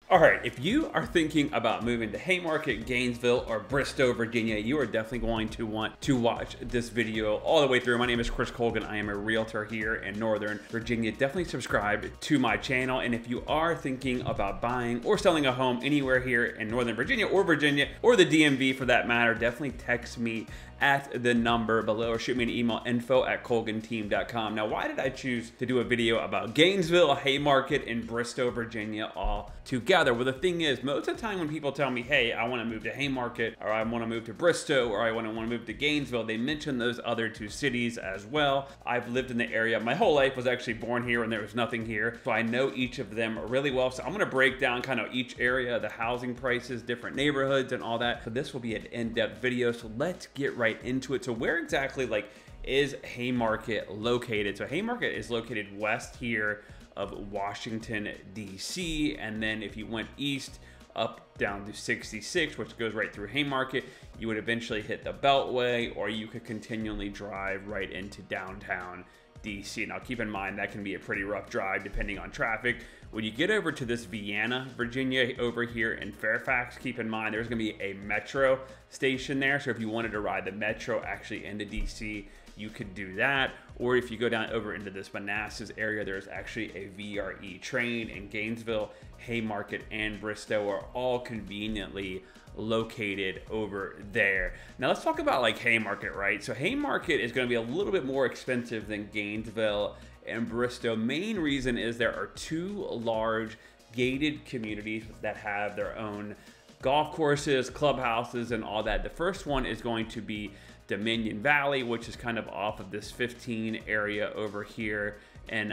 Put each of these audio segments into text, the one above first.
All right, if you are thinking about moving to Haymarket, Gainesville, or Bristow, Virginia, you are definitely going to want to watch this video all the way through. My name is Chris Colgan. I am a realtor here in Northern Virginia. Definitely subscribe to my channel. And if you are thinking about buying or selling a home anywhere here in Northern Virginia, or the DMV for that matter, definitely text me at the number below or shoot me an email, info@colganteam.com. Now, why did I choose to do a video about Gainesville, Haymarket, and Bristow, Virginia all together? Well, the thing is, most of the time when people tell me, hey, I want to move to Haymarket, or I want to move to Bristow, or I want to move to Gainesville, they mention those other two cities as well. I've lived in the area my whole life, was actually born here when there was nothing here, so I know each of them really well. So I'm going to break down kind of each area, the housing prices, different neighborhoods, and all that. So this will be an in-depth video, so let's get right into it. So where exactly is Haymarket located? So Haymarket is located west here of Washington, DC, and then if you went east up down to 66, which goes right through Haymarket, you would eventually hit the Beltway, or you could continually drive right into downtown DC. Now keep in mind that can be a pretty rough drive depending on traffic. When you get over to this Vienna, Virginia, over here in Fairfax, keep in mind there's going to be a metro station there. So if you wanted to ride the metro actually into DC, you could do that. Or if you go down over into this Manassas area, there's actually a VRE train in Gainesville. Haymarket and Bristow are all conveniently located over there. Now let's talk about Haymarket, right? So Haymarket is going to be a little bit more expensive than Gainesville and Bristow. Main reason is there are two large gated communities that have their own golf courses, clubhouses, and all that. The first one is going to be Dominion Valley, which is kind of off of this 15 area over here in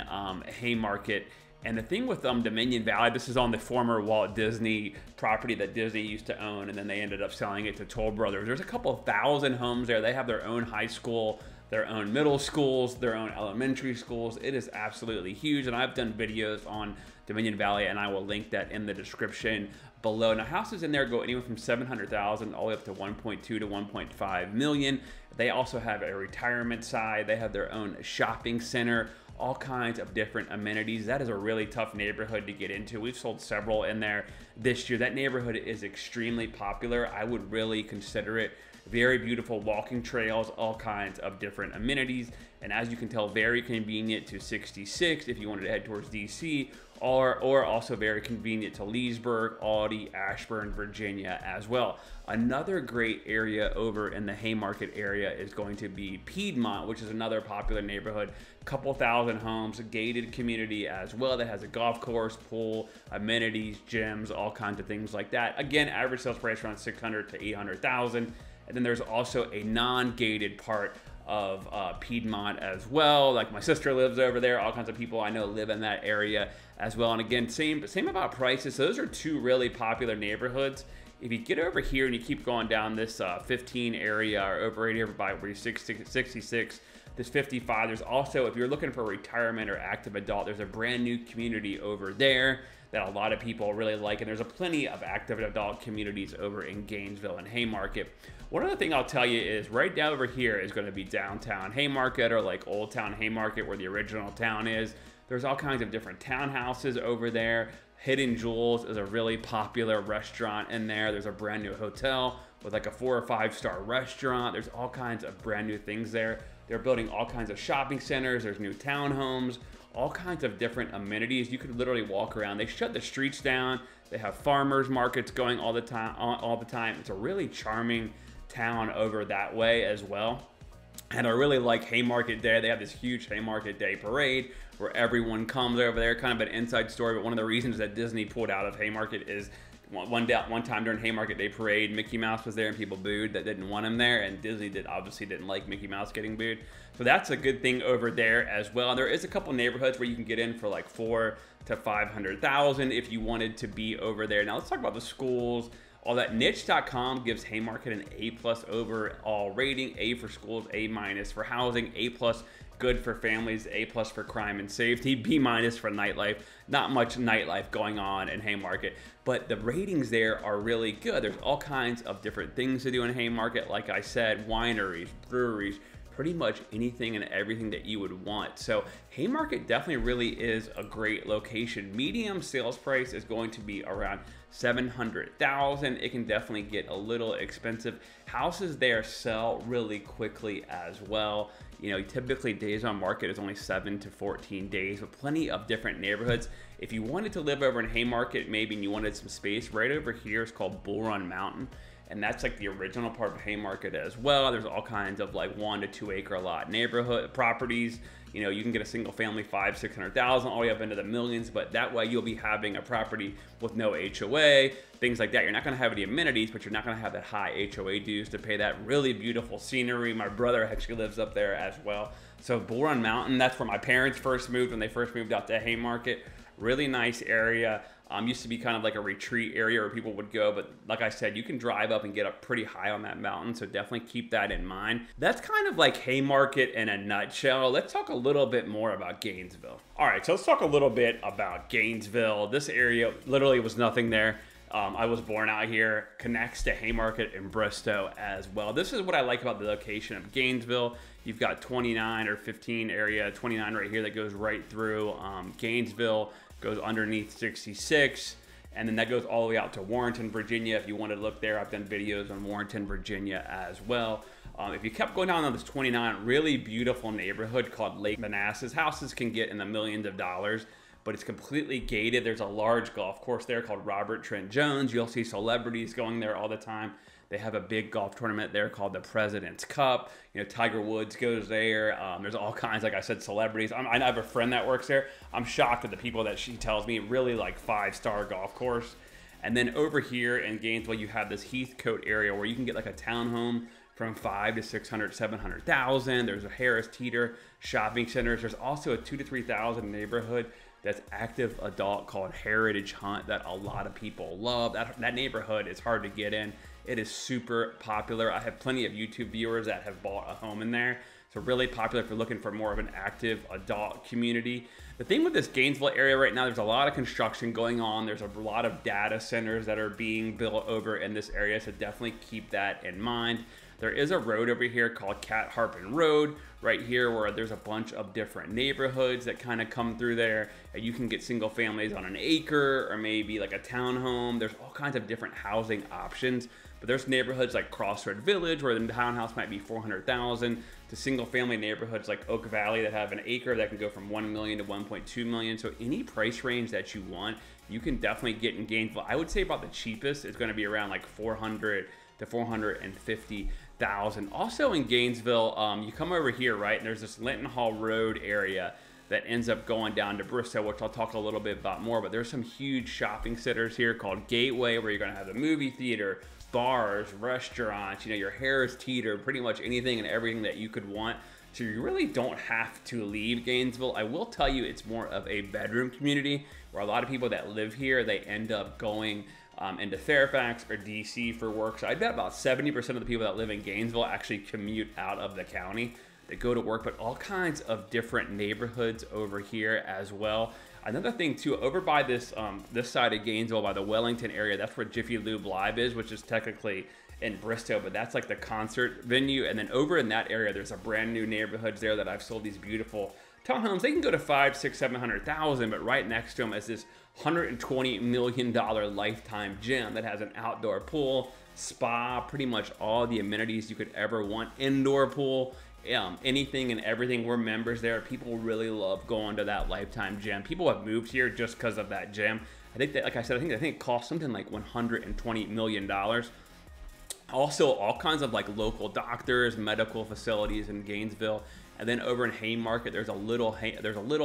Haymarket. And the thing with Dominion Valley, this is on the former Walt Disney property that Disney used to own, and then they ended up selling it to Toll Brothers. There's a couple thousand homes there. They have their own high school, their own middle schools, their own elementary schools. It is absolutely huge, and I've done videos on Dominion Valley, and I will link that in the description below. Now, houses in there go anywhere from $700,000 all the way up to 1.2 to 1.5 million. They also have a retirement side. They have their own shopping center, all kinds of different amenities. That is a really tough neighborhood to get into. We've sold several in there this year. That neighborhood is extremely popular. I would really consider it. Very beautiful walking trails, all kinds of different amenities, and as you can tell, very convenient to 66 if you wanted to head towards DC, or also very convenient to Leesburg, Aldie, Ashburn, Virginia as well. Another great area over in the Haymarket area is going to be Piedmont, which is another popular neighborhood. Couple thousand homes, gated community as well that has a golf course, pool, amenities, gyms, all kinds of things like that. Again, average sales price around 600 to 800,000. And then there's also a non-gated part of Piedmont as well. Like my sister lives over there. All kinds of people I know live in that area as well. And again, same about prices. So those are two really popular neighborhoods. If you get over here and you keep going down this 15 area, or over here by where 66, this 55, there's also, if you're looking for retirement or active adult, there's a brand new community over there that a lot of people really like, and there's a plenty of active adult communities over in Gainesville and Haymarket. One other thing I'll tell you is right down over here is going to be downtown Haymarket, or Old Town Haymarket, where the original town is. There's all kinds of different townhouses over there. Hidden Jewels is a really popular restaurant in there. There's a brand new hotel with a 4 or 5 star restaurant. There's all kinds of brand new things there. They're building all kinds of shopping centers. There's new townhomes, all kinds of different amenities. You could literally walk around. They shut the streets down. They have farmers markets going all the time. It's a really charming town over that way as well. And I really like Haymarket Day. They have this huge Haymarket Day parade where everyone comes over there. Kind of an inside story, but one of the reasons that Disney pulled out of Haymarket is one time during Haymarket Day parade, Mickey Mouse was there and people booed that didn't want him there, and Disney obviously didn't like Mickey Mouse getting booed. So that's a good thing over there as well. And there is a couple neighborhoods where you can get in for 4 to 500,000 if you wanted to be over there. Now let's talk about the schools. All that. Niche.com gives Haymarket an A+ overall rating. A for schools, A- for housing, A+ good for families, A+ for crime and safety, B- for nightlife. Not much nightlife going on in Haymarket, but the ratings there are really good. There's all kinds of different things to do in Haymarket. Like I said, wineries, breweries, pretty much anything and everything that you would want. So Haymarket definitely really is a great location. Medium sales price is going to be around $700,000. It can definitely get a little expensive. Houses there sell really quickly as well. You know, typically days on market is only 7 to 14 days, with plenty of different neighborhoods. If you wanted to live over in Haymarket, maybe, and you wanted some space, right over here is called Bull Run Mountain. And that's like the original part of Haymarket as well. There's all kinds of like 1 to 2 acre lot neighborhood properties. You know, you can get a single family 500,000-600,000 all the way up into the millions, but that way you'll be having a property with no HOA, things like that. You're not gonna have any amenities, but you're not gonna have that high HOA dues to pay that really beautiful scenery. My brother actually lives up there as well. So Bull Run Mountain, that's where my parents first moved when they first moved out to Haymarket. Really nice area. Used to be kind of like a retreat area where people would go, but like I said, you can drive up and get up pretty high on that mountain, so definitely keep that in mind. That's kind of like Haymarket in a nutshell. Let's talk a little bit more about Gainesville. All right, so let's talk a little bit about Gainesville. This area literally was nothing there. I was born out here, connects to Haymarket and Bristow as well. This is what I like about the location of Gainesville. You've got 29 or 15 area, 29 right here that goes right through Gainesville, goes underneath 66, and then that goes all the way out to Warrenton, Virginia. If you want to look there, I've done videos on Warrenton, Virginia as well. If you kept going down on this 29, really beautiful neighborhood called Lake Manassas. Houses can get in the millions of dollars, but it's completely gated. There's a large golf course there called Robert Trent Jones. You'll see celebrities going there all the time. They have a big golf tournament there called the President's Cup. You know, Tiger Woods goes there. There's all kinds, like I said, celebrities. I have a friend that works there. I'm shocked at the people that she tells me, really like 5-star golf course. And then over here in Gainesville, you have this Heathcote area where you can get like a townhome from 5 to 600, 700,000. There's a Harris Teeter shopping centers. There's also a 2 to 3,000 neighborhood that's active adult called Heritage Hunt that a lot of people love. That neighborhood is hard to get in. It is super popular. I have plenty of YouTube viewers that have bought a home in there. So really popular if you're looking for more of an active adult community. The thing with this Gainesville area right now, there's a lot of construction going on. There's a lot of data centers that are being built over in this area, so definitely keep that in mind. There is a road over here called Cat Harpin Road right here where there's a bunch of different neighborhoods that kind of come through there. You can get single families on an acre or maybe like a townhome. There's all kinds of different housing options. But there's neighborhoods like Crossroad Village where the townhouse might be 400,000 to single family neighborhoods like Oak Valley that have an acre that can go from 1 million to 1.2 million. So any price range that you want, you can definitely get in Gainesville. I would say about the cheapest is going to be around like 400 to 450,000. Also in Gainesville, you come over here, right, and there's this Linton Hall Road area that ends up going down to Bristow, which I'll talk a little bit about more, but there's some huge shopping centers here called Gateway where you're going to have a movie theater, bars, restaurants, you know, your Harris Teeter, pretty much anything and everything that you could want. So you really don't have to leave Gainesville. I will tell you it's more of a bedroom community where a lot of people that live here, they end up going into Fairfax or DC for work. So I bet about 70% of the people that live in Gainesville actually commute out of the county. They go to work, but all kinds of different neighborhoods over here as well. Another thing too, over by this this side of Gainesville, by the Wellington area, that's where Jiffy Lube Live is, which is technically in Bristow, but that's like the concert venue. And then over in that area, there's a brand new neighborhoods there that I've sold these beautiful townhomes. They can go to 500, 600, 700,000, but right next to them is this $120 million lifetime gym that has an outdoor pool, spa, pretty much all the amenities you could ever want, indoor pool. Anything and everything. We're members there. People really love going to that lifetime gym. People have moved here just because of that gym. I think that, like I said, I think it costs something like $120 million. Also, all kinds of like local doctors, medical facilities in Gainesville. And then over in Haymarket, there's a little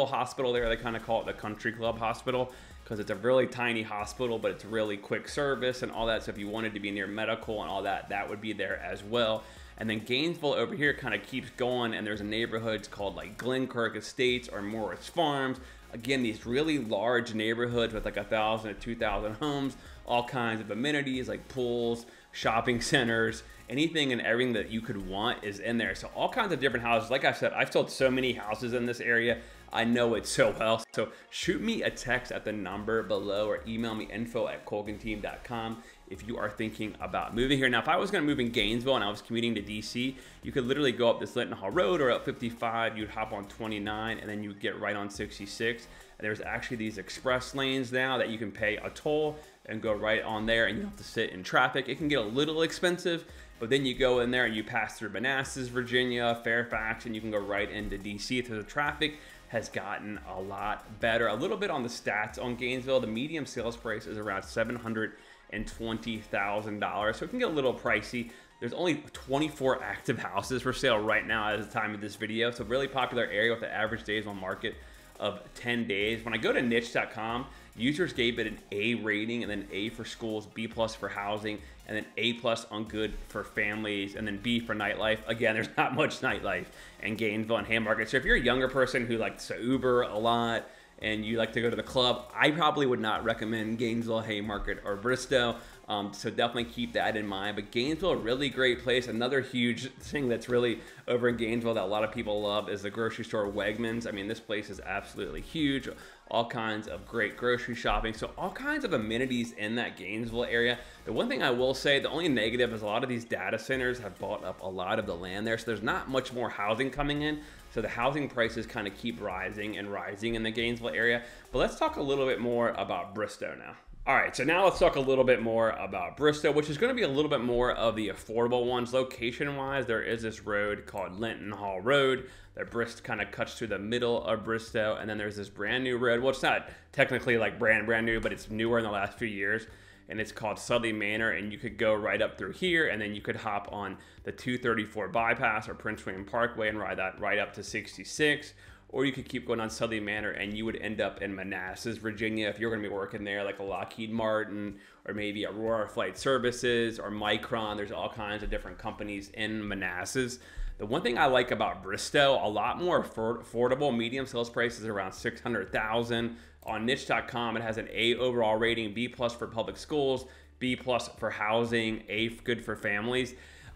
hospital there. They kind of call it the Country Club Hospital because it's a really tiny hospital, but it's really quick service and all that. So if you wanted to be near medical and all that, that would be there as well. And then Gainesville over here kind of keeps going, and there's a neighborhoods called like Glenkirk Estates or Morris Farms. Again, these really large neighborhoods with like 1,000 to 2,000 homes, all kinds of amenities like pools, shopping centers, anything and everything that you could want is in there. So all kinds of different houses. Like I said, I've sold so many houses in this area. I know it so well. So shoot me a text at the number below or email me info@colganteam.com if you are thinking about moving here. Now, if I was gonna move in Gainesville and I was commuting to DC, you could literally go up this Linton Hall Road or up 55, you'd hop on 29 and then you get right on 66. And there's actually these express lanes now that you can pay a toll and go right on there and you don't have to sit in traffic. It can get a little expensive, but then you go in there and you pass through Manassas, Virginia, Fairfax, and you can go right into DC. So the traffic has gotten a lot better. A little bit on the stats on Gainesville, the medium sales price is around $720,000, so it can get a little pricey. There's only 24 active houses for sale right now at the time of this video, so really popular area with the average days on market of 10 days. When I go to niche.com, users gave it an A rating, and then A for schools, B+ for housing, and then A+ on good for families, and then B for nightlife. Again, there's not much nightlife in Gainesville and Haymarket. So if you're a younger person who likes to Uber a lot and you like to go to the club, I probably would not recommend Gainesville, Haymarket, or Bristow. So definitely keep that in mind. But Gainesville, a really great place. Another huge thing that's really over in Gainesville that a lot of people love is the grocery store Wegmans. I mean, this place is absolutely huge. All kinds of great grocery shopping. So all kinds of amenities in that Gainesville area. The one thing I will say, the only negative is a lot of these data centers have bought up a lot of the land there. So there's not much more housing coming in. So the housing prices kind of keep rising and rising in the Gainesville area. But let's talk a little bit more about Bristow now. All right, so now let's talk a little bit more about Bristow, which is going to be a little bit more of the affordable ones. Location-wise, there is this road called Linton Hall Road that Bristow kind of cuts through the middle of Bristow, and then there's this brand new road. Well, it's not technically like brand new, but it's newer in the last few years, and it's called Sudley Manor, and you could go right up through here, and then you could hop on the 234 bypass or Prince William Parkway and ride that right up to 66. Or you could keep going on Sudley Manor and you would end up in Manassas, Virginia, if you're going to be working there, like a Lockheed Martin or maybe Aurora Flight Services or Micron. There's all kinds of different companies in Manassas. The one thing I like about Bristow, a lot more affordable. Medium sales price is around $600,000. On niche.com, it has an A overall rating, B+ for public schools, B+ for housing, A good for families.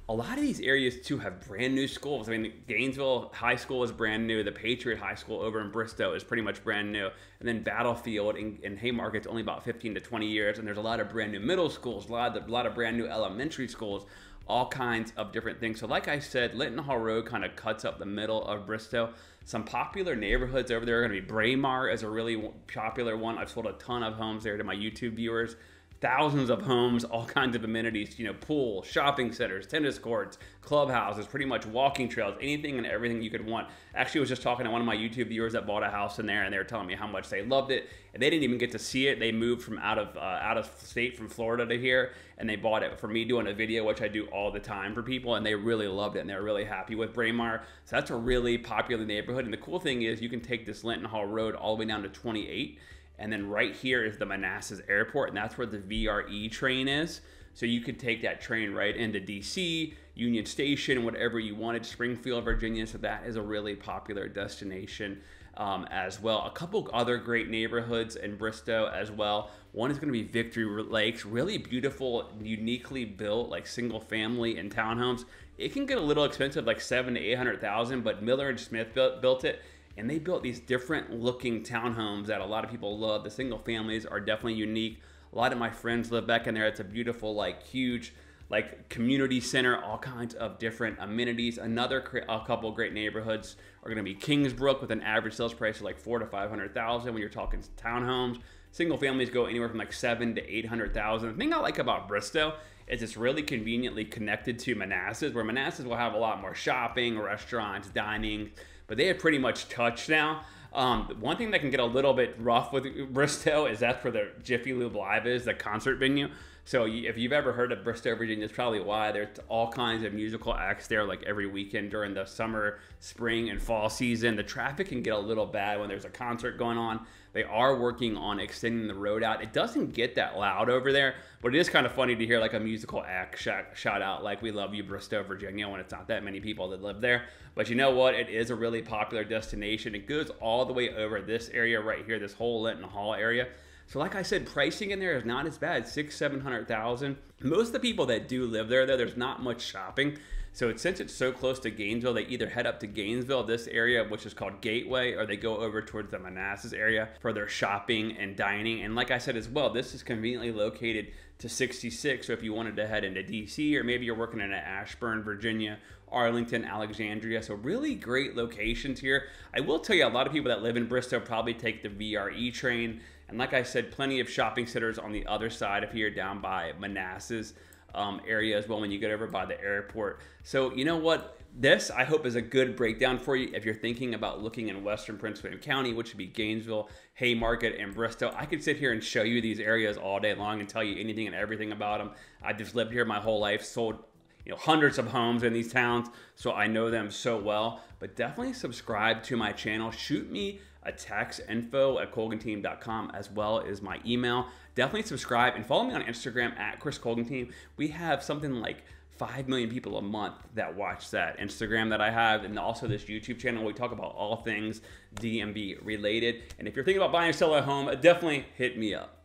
A lot of these areas too have brand new schools. I mean, Gainesville High School is brand new. The Patriot High School over in Bristow is pretty much brand new. And then Battlefield in Haymarket is only about 15 to 20 years. And there's a lot of brand new middle schools, a lot of brand new elementary schools, all kinds of different things. So like I said, Linton Hall Road kind of cuts up the middle of Bristow. Some popular neighborhoods over there are going to be Braemar is a really popular one. I've sold a ton of homes there to my YouTube viewers. Thousands of homes, all kinds of amenities, you know, pool, shopping centers, tennis courts, clubhouses, pretty much walking trails, anything and everything you could want. Actually, I was just talking to one of my YouTube viewers that bought a house in there, and they were telling me how much they loved it. And they didn't even get to see it. They moved from out of state from Florida to here, and they bought it for me doing a video, which I do all the time for people, and they really loved it, and they were really happy with Braemar. So that's a really popular neighborhood. And the cool thing is you can take this Linton Hall Road all the way down to 28. And then right here is the Manassas Airport, and that's where the VRE train is. So you could take that train right into DC, Union Station, whatever you wanted, Springfield, Virginia. So that is a really popular destination as well. A couple other great neighborhoods in Bristow as well. One is going to be Victory Lakes, really beautiful, uniquely built, like single family and townhomes. It can get a little expensive, like $700,000 to $800,000, but Miller and Smith built it. And they built these different looking townhomes that a lot of people love. The single families are definitely unique. A lot of my friends live back in there. It's a beautiful, like huge, like community center, all kinds of different amenities. A couple great neighborhoods are going to be Kingsbrook with an average sales price of like $400,000 to $500,000 when you're talking townhomes. Single families go anywhere from like $700,000 to $800,000. The thing I like about Bristow is it's really conveniently connected to Manassas, where Manassas will have a lot more shopping, restaurants, dining, but they have pretty much touched now. One thing that can get a little bit rough with Bristow is that's where the Jiffy Lube Live is, the concert venue. So if you've ever heard of Bristow, Virginia, it's probably why. There's all kinds of musical acts there, like every weekend during the summer, spring, and fall season. The traffic can get a little bad when there's a concert going on. They are working on extending the road out. It doesn't get that loud over there, but it is kind of funny to hear like a musical act shout out like "We love you, Bristow, Virginia," when it's not that many people that live there. But you know what? It is a really popular destination. It goes all the way over this area right here, this whole Linton Hall area. So like I said, pricing in there is not as bad, $600,000 to $700,000. Most of the people that do live there, though, there's not much shopping. So since it's so close to Gainesville, they either head up to Gainesville, this area, which is called Gateway, or they go over towards the Manassas area for their shopping and dining. And like I said as well, this is conveniently located to 66. So if you wanted to head into DC, or maybe you're working in Ashburn, Virginia, Arlington, Alexandria. So really great locations here. I will tell you, a lot of people that live in Bristow probably take the VRE train. And like I said, plenty of shopping centers on the other side of here down by Manassas area as well when you get over by the airport. So you know what? This, I hope, is a good breakdown for you if you're thinking about looking in Western Prince William County, which would be Gainesville, Haymarket, and Bristow. I could sit here and show you these areas all day long and tell you anything and everything about them. I've just lived here my whole life, sold hundreds of homes in these towns, so I know them so well. But definitely subscribe to my channel. Shoot me a text, info@colganteam.com, as well as my email. Definitely subscribe and follow me on Instagram @ChrisColganTeam. We have something like 5 million people a month that watch that Instagram that I have, and also this YouTube channel. We talk about all things DMV related. And if you're thinking about buying or selling a home, definitely hit me up.